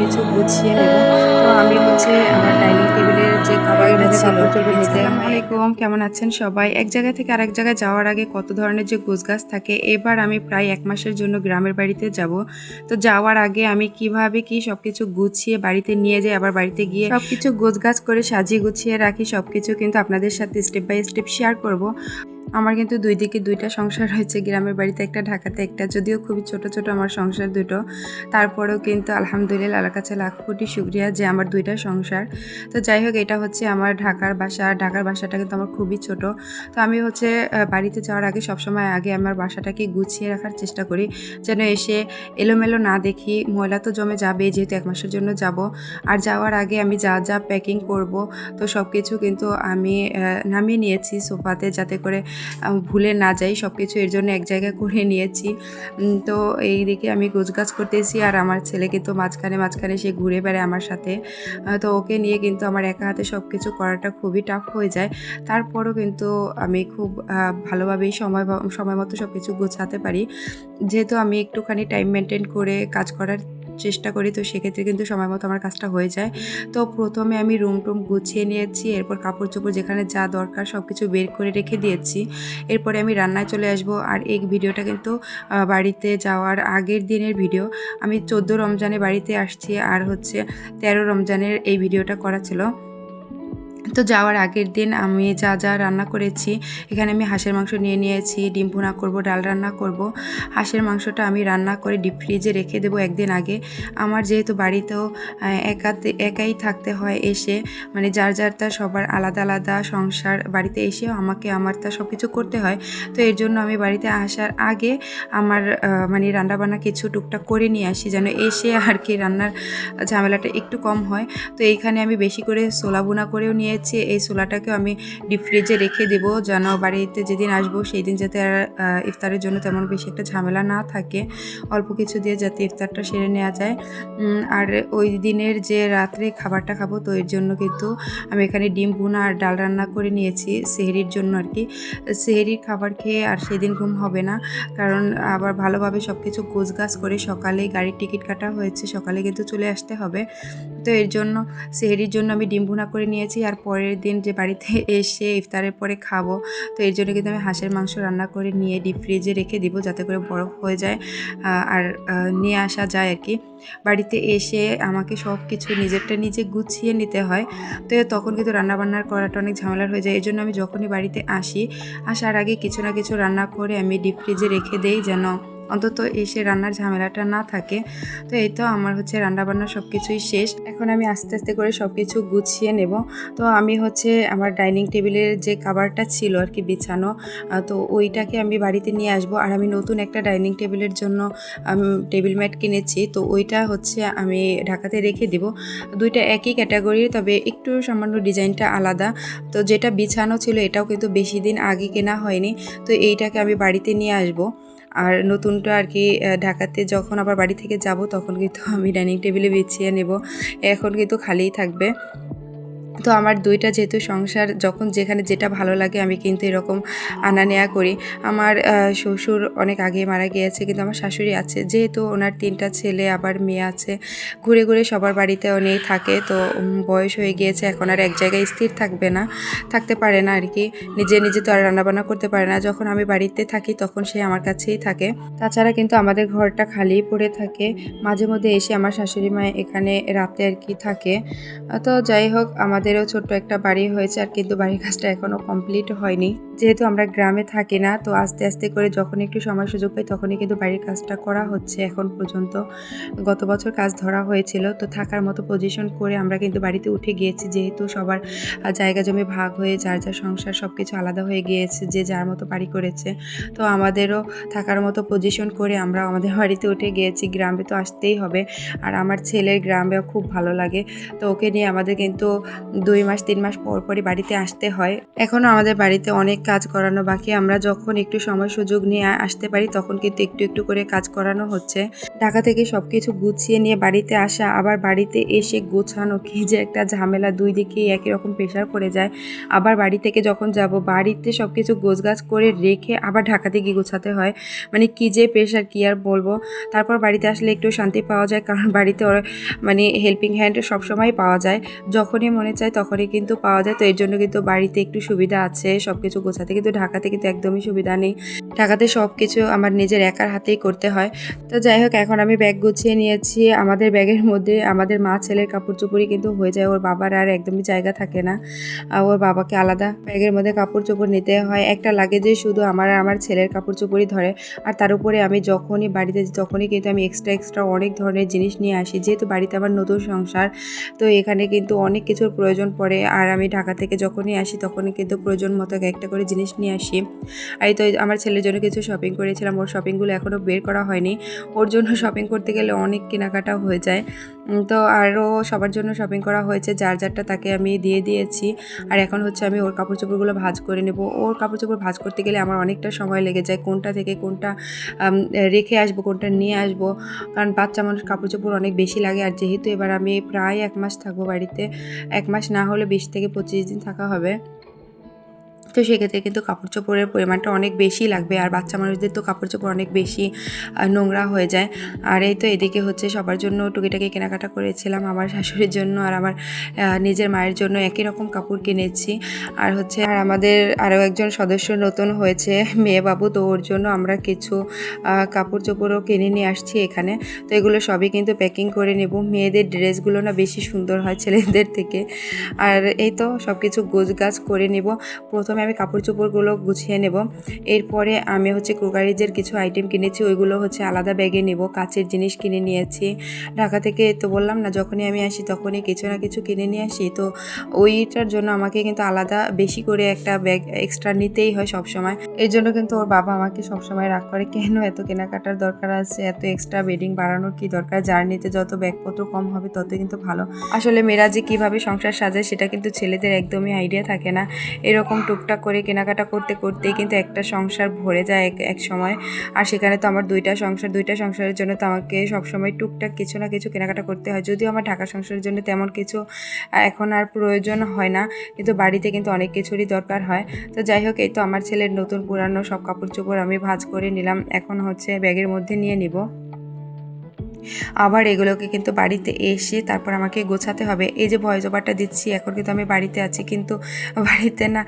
কিছু গুছিয়ে নেব। তো আমি হচ্ছে আমার ডাইনিং টেবিলের যে খাবারটা ছিল আসসালামু আলাইকুম, কেমন আছেন সবাই? এক জায়গা থেকে আরেক জায়গায় যাওয়ার আগে কত ধরনের যে গোছগাছ থাকে। এবার আমি প্রায় ১ মাসের জন্য গ্রামের বাড়িতে যাব। তো যাওয়ার আগে আমি কিভাবে কি সবকিছু গুছিয়ে বাড়িতে নিয়ে যাই, আবার বাড়িতে গিয়ে সবকিছু গোছগাছ করে সাজিয়ে গুছিয়ে রাখি, সবকিছু কিন্তু আপনাদের সাথে স্টেপ বাই স্টেপ শেয়ার করব। আমার কিন্তু ২ দিকে ২ টা সংসার রয়েছে, গ্রামের বাড়িতে একটা, ঢাকাতে একটা। যদিও খুবই ছোট, ছোট আমার সংসার দুটো। তারপরেও কিন্তু আলহামদুলিল্লাহ আল্লাহর কাছে লাখ কোটি শুকরিয়া যে আমার ২ টা সংসার। তো যাই হোক, এটা হচ্ছে আমার ঢাকার বাসা। ঢাকার বাসাটা কিন্তু আমার খুবই ছোট। তো আমি হচ্ছে বাড়িতে যাওয়ার আগে সবসময় আগে আমার বাসাটাকে গুছিয়ে রাখার চেষ্টা করি। যেন এসে এলোমেলো না দেখি। ময়লা তো জমে যাবেই, যেহেতু ১ মাসের জন্য যাব। আর যাওয়ার আগে আমি যা, যা প্যাকিং করব, তো সবকিছু কিন্তু আমি নামিয়ে নিয়েছি সোফাতে, যাতে করে ভুলে না যাই সবকিছু, এর জন্য এক জায়গায় করে নিয়েছি। তো এই দিকে আমি গোছগাছ করতেছি, আর আমার ছেলে কিন্তু মাঝখানে মাঝখানে সে ঘুরে বেড়ায় আমার সাথে। তো ওকে নিয়ে কিন্তু আমার একা হাতে সব কিছু করাটা খুবই টাফ হয়ে যায়। তারপরও কিন্তু আমি খুব ভালোভাবেই সময় মতো সব কিছু গোছাতে পারি। যেহেতু আমি একটুখানি টাইম মেনটেন করে কাজ করার চেষ্টা করি, তো সেক্ষেত্রে কিন্তু সময় মতো আমার কাজটা হয়ে যায়। তো প্রথমে আমি রুম-টুম গুছিয়ে নিয়েছি, এরপর কাপড়-চোপড় যেখানে যা দরকার সব কিছু বের করে রেখে দিয়েছি। এরপরে আমি রান্নায় চলে আসবো। আর এই ভিডিওটা কিন্তু বাড়িতে যাওয়ার আগের দিনের ভিডিও। আমি ১৪ রমজানে বাড়িতে আসছি, আর হচ্ছে ১৩ রমজানের এই ভিডিওটা করা ছিল। তো যাওয়ার আগের দিন আমি যা, যা রান্না করেছি, এখানে আমি হাঁসের মাংস নিয়ে নিয়েছি, ডিম ভুনা করব, ডাল রান্না করব। হাঁসের মাংসটা আমি রান্না করে ডিপ ফ্রিজে রেখে দেবো একদিন আগে। আমার যেহেতু বাড়িতেও একাই থাকতে হয় এসে, মানে যার যার তার সবার আলাদা আলাদা সংসার, বাড়িতে এসেও আমাকে আমার তা সব কিছু করতে হয়। তো এর জন্য আমি বাড়িতে আসার আগে আমার মানে রান্নাবান্না কিছু টুকটাক করে নিয়ে আসি, যেন এসে আর কি রান্নার ঝামেলাটা একটু কম হয়। তো এইখানে আমি বেশি করে ছোলা ভুনা করেও নিয়েছি। এই ছোলাটাকেও আমি ডিপ ফ্রিজে রেখে দেবো, যেন বাড়িতে যেদিন আসবো সেই দিন যাতে আর ইফতারের জন্য তেমন বেশি একটা ঝামেলা না থাকে। অল্প কিছু দিয়ে যাতে ইফতারটা সেরে নেওয়া যায়। আর ওই দিনের যে রাত্রে খাবারটা খাবো, তো এর জন্য কিন্তু আমি এখানে ডিম ভুনা আর ডাল রান্না করে নিয়েছি সেহরির জন্য আর কি। সেহরির খাবার খেয়ে আর সেদিন ঘুম হবে না, কারণ আবার ভালোভাবে সব কিছু গোছগাছ করে সকালেই গাড়ির টিকিট কাটা হয়েছে, সকালে কিন্তু চলে আসতে হবে। তো এর জন্য সেহরির জন্য আমি ডিম ভুনা করে নিয়েছি, আর পরের দিন যে বাড়িতে এসে ইফতারের পরে খাবো, তো এর জন্য কিন্তু আমি হাঁসের মাংস রান্না করে নিয়ে ডিপ ফ্রিজে রেখে দিব, যাতে করে বরফ হয়ে যায় আর নিয়ে আসা যায় আর কি। বাড়িতে এসে আমাকে সব কিছু নিজেরটা নিজে গুছিয়ে নিতে হয়, তো তখন কিন্তু রান্নাবান্নার করাটা অনেক ঝামেলার হয়ে যায়। এই জন্য আমি যখনই বাড়িতে আসি, আসার আগে কিছু না কিছু রান্না করে আমি ডিপ ফ্রিজে রেখে দেই, যেন অন্তত এসে রান্নার ঝামেলাটা না থাকে। তো এই তো আমার হচ্ছে রান্নাবান্না সব কিছুই শেষ। এখন আমি আস্তে আস্তে করে সব কিছু গুছিয়ে নেব। তো আমি হচ্ছে আমার ডাইনিং টেবিলের যে কভারটা ছিল আর কি বিছানো, তো ওইটাকে আমি বাড়িতে নিয়ে আসব। আর আমি নতুন একটা ডাইনিং টেবিলের জন্য টেবিল ম্যাট কিনেছি, তো ওইটা হচ্ছে আমি ঢাকাতে রেখে দিব। দুইটা একই ক্যাটাগরির, তবে একটু সামান্য ডিজাইনটা আলাদা। তো যেটা বিছানো ছিল এটাও কিন্তু বেশি দিন আগে কেনা হয়নি, তো এইটাকে আমি বাড়িতে নিয়ে আসব। আর নতুনটা আর কি ঢাকাতে যখন আবার বাড়ি থেকে যাব, তখন কিন্তু আমি ডাইনিং টেবিলে বিছিয়ে নেব। এখন কিন্তু খালিই থাকবে। তো আমার ২ টা যেহেতু সংসার, যখন যেখানে যেটা ভালো লাগে আমি কিন্তু এরকম আনা নেয়া করি। আমার শ্বশুর অনেক আগে মারা গিয়েছে, কিন্তু আমার শাশুড়ি আছে। যেহেতু ওনার ৩ টা ছেলে আবার মেয়ে আছে, ঘুরে ঘুরে সবার বাড়িতে উনিই থাকে। তো বয়স হয়ে গিয়েছে, এখন আর এক জায়গায় স্থির থাকতে পারে না আর কি। নিজে নিজে তো আর রান্নাবান্না করতে পারে না। যখন আমি বাড়িতে থাকি তখন সে আমার কাছেই থাকে। তাছাড়া কিন্তু আমাদের ঘরটা খালিই পড়ে থাকে। মাঝে মধ্যে এসে আমার শাশুড়ি মা এখানে রাতে আর কি থাকে। তো যাই হোক, আমাদেরও ছোট্ট একটা বাড়ি হয়েছে, আর কিন্তু বাড়ির কাজটা এখনও কমপ্লিট হয়নি। যেহেতু আমরা গ্রামে থাকি না, তো আস্তে আস্তে করে যখন একটু সময় সুযোগ পাই তখনই কিন্তু বাড়ির কাজটা করা হচ্ছে এখন পর্যন্ত। গত বছর কাজ ধরা হয়েছিল, তো থাকার মতো পজিশন করে আমরা কিন্তু বাড়িতে উঠে গিয়েছি, যেহেতু সবার জায়গা জমি ভাগ হয়ে যার যার সংসার সব কিছু আলাদা হয়ে গিয়েছে, যে যার মতো বাড়ি করেছে। তো আমাদেরও থাকার মতো পজিশন করে আমরা আমাদের বাড়িতে উঠে গিয়েছি। গ্রামে তো আসতেই হবে, আর আমার ছেলের গ্রামেও খুব ভালো লাগে। তো ওকে নিয়ে আমাদের কিন্তু 2 মাস 3 মাস পর পরই বাড়িতে আসতে হয়। এখনও আমাদের বাড়িতে অনেক কাজ করানো বাকি। আমরা যখন একটু সময় সুযোগ নিয়ে আসতে পারি তখন কিন্তু একটু একটু করে কাজ করানো হচ্ছে। ঢাকা থেকে সবকিছু গুছিয়ে নিয়ে বাড়িতে আসা, আবার বাড়িতে এসে গোছানো, কি যে একটা ঝামেলা, 2 দিকেই একই রকম প্রেশার পড়ে যায়। আবার বাড়ি থেকে যখন যাব, বাড়িতে সবকিছু গোছগাছ করে রেখে আবার ঢাকাতে গিয়ে গোছাতে হয়। মানে কি যে প্রেশার, কি আর বলবো। তারপর বাড়িতে আসলে একটু শান্তি পাওয়া যায়, কারণ বাড়িতে মানে হেল্পিং হ্যান্ড সবসময় পাওয়া যায়, যখনই মনে চায় তখনই কিন্তু পাওয়া যায়। তো এর জন্য কিন্তু বাড়িতে একটু সুবিধা আছে সবকিছু গোছাতে, কিন্তু ঢাকাতে কিন্তু একদমই সুবিধা নেই। ঢাকাতে সবকিছু আমার নিজের একার হাতেই করতে হয়। তো যাই হোক, এখন আমি ব্যাগ গুছিয়ে নিয়েছি। আমাদের ব্যাগের মধ্যে আমাদের মা ছেলের কাপড় চোপড়ই কিন্তু হয়ে যায়, ওর বাবার আর একদমই জায়গা থাকে না। ওর বাবাকে আলাদা ব্যাগের মধ্যে কাপড় চোপড় নিতে হয়। একটা লাগেজে শুধু আমার আর আমার ছেলের কাপড় চোপড়ই ধরে। আর তার উপরে আমি যখনই বাড়িতে যাই তখনই কিন্তু আমি এক্সট্রা অনেক ধরনের জিনিস নিয়ে আসি, যেহেতু বাড়িতে আমার নতুন সংসার। তো এখানে কিন্তু অনেক কিছুর প্রয়োজন পড়ে, আর আমি ঢাকা থেকে যখনই আসি তখনই কিন্তু প্রয়োজন মতো একটা করে জিনিস নিয়ে আসি। আর এই তো আমার ছেলের জন্য কিছু শপিং করেছিলাম, ওর শপিংগুলো এখনও বের করা হয়নি। ওর জন্য শপিং করতে গেলে অনেক কেনাকাটা হয়ে যায়। তো আরও সবার জন্য শপিং করা হয়েছে, যার যারটা তাকে আমি দিয়ে দিয়েছি। আর এখন হচ্ছে আমি ওর কাপড় চোপড়গুলো ভাঁজ করে নেব। ওর কাপড় চোপড় ভাঁজ করতে গেলে আমার অনেকটা সময় লেগে যায়, কোনটা থেকে কোনটা রেখে আসবো, কোনটা নিয়ে আসবো, কারণ বাচ্চা মানুষ কাপড় চোপড় অনেক বেশি লাগে। আর যেহেতু এবার আমি প্রায় 1 মাস থাকবো বাড়িতে, 1 মাস না হলে 20 থেকে 25 দিন থাকা হবে। তো সেক্ষেত্রে কিন্তু কাপড় চোপড়ের পরিমাণটা অনেক বেশি লাগবে, আর বাচ্চা মানুষদের তো কাপড় চোপড় অনেক বেশি নোংরা হয়ে যায়। আর এই তো এদিকে হচ্ছে সবার জন্য টুকিটাকি কেনাকাটা করেছিলাম, আমার শাশুড়ির জন্য আর আমার নিজের মায়ের জন্য একই রকম কাপড় কিনেছি। আর হচ্ছে আর আমাদের আরও একজন সদস্য নতুন হয়েছে, মেয়ে বাবু, তো ওর জন্য আমরা কিছু কাপড় চোপড়ও কিনে নিয়ে আসছি এখানে। তো এগুলো সবই কিন্তু প্যাকিং করে নেব। মেয়েদের ড্রেসগুলো না বেশি সুন্দর হয় ছেলেদের থেকে। আর এই তো সব কিছু গোছগাছ করে নেব। প্রথমে আমি কাপড় চোপড়গুলো গুছিয়ে নেব, এরপরে আমি হচ্ছে ক্রোকারিজের কিছু আইটেম কিনেছি, ওইগুলো হচ্ছে আলাদা ব্যাগে নেব। কাচের জিনিস কিনে নিয়েছি ঢাকা থেকে, তো বললাম না যখনই আমি আসি তখনই কিছু না কিছু কিনে নিয়ে আসি। তো ওইটার জন্য আমাকে কিন্তু আলাদা বেশি করে একটা ব্যাগ এক্সট্রা নিতেই হয় সব সময়। এর জন্য কিন্তু ওর বাবা আমাকে সবসময় রাগ করে, কেন এত কেনাকাটার দরকার আছে, এত এক্সট্রা বেডিং বাড়ানোর কি দরকার, জার্নিতে যত ব্যাগপত্র কম হবে তত কিন্তু ভালো। আসলে মেয়েরা যে কীভাবে সংসার সাজায় সেটা কিন্তু ছেলেদের একদমই আইডিয়া থাকে না। এরকম টুকটাক করে কেনাকাটা করতে করতেই কিন্তু একটা সংসার ভরে যায় এক সময়। আর সেখানে তো আমার দুইটা সংসারের জন্য তো আমাকে সবসময় টুকটাক কিছু না কিছু কেনাকাটা করতে হয়। যদিও আমার ঢাকা সংসারের জন্য তেমন কিছু এখন আর প্রয়োজন হয় না, কিন্তু বাড়িতে কিন্তু অনেক কিছুরই দরকার হয়। তো যাই হোক, এই তো আমার ছেলের নতুন পুরানো সব কাপড় চোপড় আমি ভাঁজ করে নিলাম, এখন হচ্ছে ব্যাগের মধ্যে নিয়ে নিব। আবার এগুলোকে কিন্তু বাড়িতে এসে তারপর আমাকে গোছাতে হবে। এই যে ভয়েস ওভারটা দিচ্ছি, এখন কিন্তু আমি বাড়িতে আছি, কিন্তু বাড়িতে না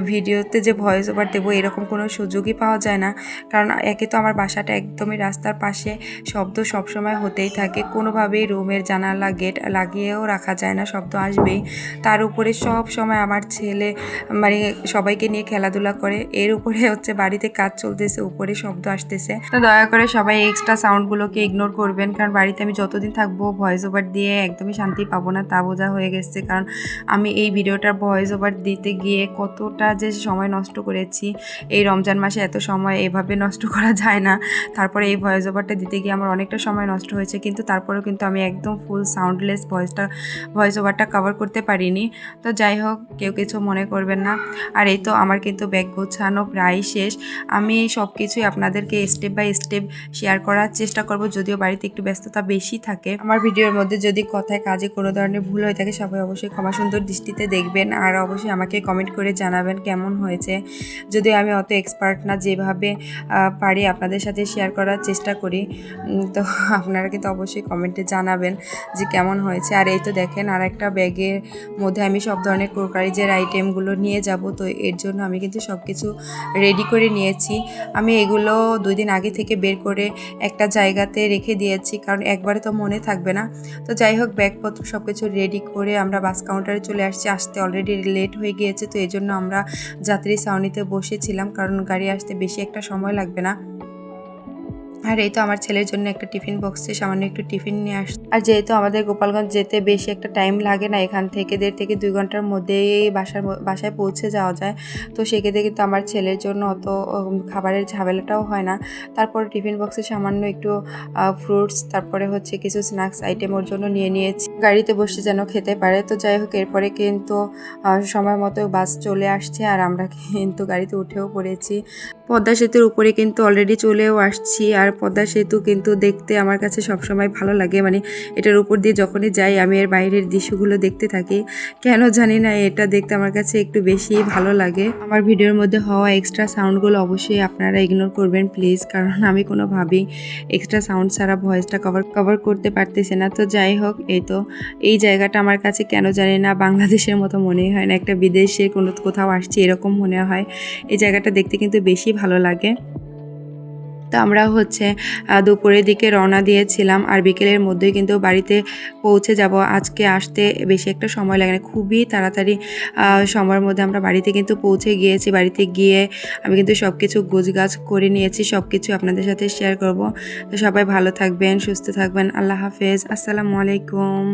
ভিডিওতে যে ভয়েস ওভার দেবো এরকম কোনো সুযোগই পাওয়া যায় না, কারণ একে তো আমার বাসাটা একদমই রাস্তার পাশে, শব্দ সবসময় হতেই থাকে, কোনোভাবেই রুমের জানালা গেট লাগিয়েও রাখা যায় না, শব্দ আসবেই। তার উপরে সব সময় আমার ছেলে মানে সবাইকে নিয়ে খেলাধুলা করে, এর উপরে হচ্ছে বাড়িতে কাজ চলতেছে, উপরে শব্দ আসতেছে। তো দয়া করে সবাই এক্সট্রা সাউন্ডগুলোকে ইগনোর করবেন, কারণ বাড়িতে আমি যতদিন থাকবো ভয়েস ওভার দিয়ে একদমই শান্তি পাবো না, তা বোঝা হয়ে গেছে। কারণ আমি এই ভিডিওটার ভয়েস ওভার দিতে গিয়ে কতটা যে সময় নষ্ট করেছি, এই রমজান মাসে এত সময় এভাবে নষ্ট করা যায় না। তারপরে এই ভয়েস ওভারটা দিতে গিয়ে আমার অনেকটা সময় নষ্ট হয়েছে, কিন্তু তারপরেও কিন্তু আমি একদম ফুল সাউন্ডলেস ভয়েস ওভারটা কভার করতে পারিনি। তো যাই হোক, কেউ কিছু মনে করবেন না। আর এই তো আমার কিন্তু ব্যাগ গোছানো প্রায় শেষ। আমি সব কিছুই আপনাদেরকে স্টেপ বাই স্টেপ শেয়ার করার চেষ্টা করব, যদিও বাড়িতে একটু ব্যস্ততা বেশি থাকে। আমার ভিডিওর মধ্যে যদি কথায় কাজে কোনো ধরনের ভুল হয়ে থাকে সবাই অবশ্যই ক্ষমা সুন্দর দৃষ্টিতে দেখবেন, আর অবশ্যই আমাকে কমেন্ট করে জানাবেন কেমন হয়েছে। যদিও আমি অত এক্সপার্ট না, যেভাবে পারি আপনাদের সাথে শেয়ার করার চেষ্টা করি। তো আপনারা কিন্তু অবশ্যই কমেন্টে জানাবেন যে কেমন হয়েছে। আর এই তো দেখেন, আর একটা ব্যাগের মধ্যে আমি সব ধরনের ক্রোকারিজের আইটেমগুলো নিয়ে যাব, তো এর জন্য আমি কিন্তু সব কিছু রেডি করে নিয়েছি। আমি এগুলো 2 দিন আগে থেকে বের করে একটা জায়গাতে রেখে দিয়েছি, কারণ একবারে তো মনে থাকবে না। তো যাই হোক, ব্যাগপত্র সব কিছু রেডি করে আমরা বাস কাউন্টারে চলে আসতে অলরেডি লেট হয়ে গিয়েছে, তো এই জন্য আমরা যাত্রী ছাউনিতে বসেছিলাম, কারণ গাড়ি আসতে বেশি একটা সময় লাগবে না। আর এই তো আমার ছেলের জন্য একটা টিফিন বক্সে সামান্য একটু টিফিন নিয়ে আসছে। আর যেহেতু আমাদের গোপালগঞ্জ যেতে বেশি একটা টাইম লাগে না, এখান থেকে 1.5 থেকে 2 ঘন্টার মধ্যেই বাসায় পৌঁছে যাওয়া যায়। তো সেক্ষেত্রে কিন্তু আমার ছেলের জন্য অত খাবারের ঝামেলাটাও হয় না। তারপরে টিফিন বক্সে সামান্য একটু ফ্রুটস, তারপরে হচ্ছে কিছু স্ন্যাক্স আইটেম ওর জন্য নিয়ে নিয়েছি, গাড়িতে বসে যেন খেতে পারে। তো যাই হোক, এরপরে কিন্তু সময় মতো বাস চলে আসছে আর আমরা কিন্তু গাড়িতে উঠেও পড়েছি। পদ্মা সেতুর উপরে কিন্তু অলরেডি চলেও আসছি। আর পদ্মা সেতু কিন্তু দেখতে আমার কাছে সবসময় ভালো লাগে, মানে এটার উপর দিয়ে যখনই যাই আমি এর বাইরের দৃশ্যগুলো দেখতে থাকি। কেন জানি না, এটা দেখতে আমার কাছে একটু বেশি ভালো লাগে। আমার ভিডিওর মধ্যে হওয়া এক্সট্রা সাউন্ডগুলো অবশ্যই আপনারা ইগনোর করবেন প্লিজ, কারণ আমি কোনোভাবেই এক্সট্রা সাউন্ড ছাড়া ভয়েসটা কভার করতে পারতেছি না। তো যাই হোক, এই জায়গাটা আমার কাছে কেন জানি না বাংলাদেশের মতো মনে হয় না, একটা বিদেশে কোথাও আসছি এরকম মনে হয়। এই জায়গাটা দেখতে কিন্তু বেশি ভালো লাগে। তো আমরা হচ্ছে দুপুরের দিকে রওনা দিয়েছিলাম, আর বিকেলের মধ্যেই কিন্তু বাড়িতে পৌঁছে যাব। আজকে আসতে বেশি একটা সময় লাগে না, খুবই তাড়াতাড়ি সময়ের মধ্যে আমরা বাড়িতে কিন্তু পৌঁছে গিয়েছি। বাড়িতে গিয়ে আমি কিন্তু সব কিছু গোছগাছ করে নিয়েছি, সব কিছু আপনাদের সাথে শেয়ার করব। তো সবাই ভালো থাকবেন, সুস্থ থাকবেন। আল্লাহ হাফেজ, আসসালামু আলাইকুম।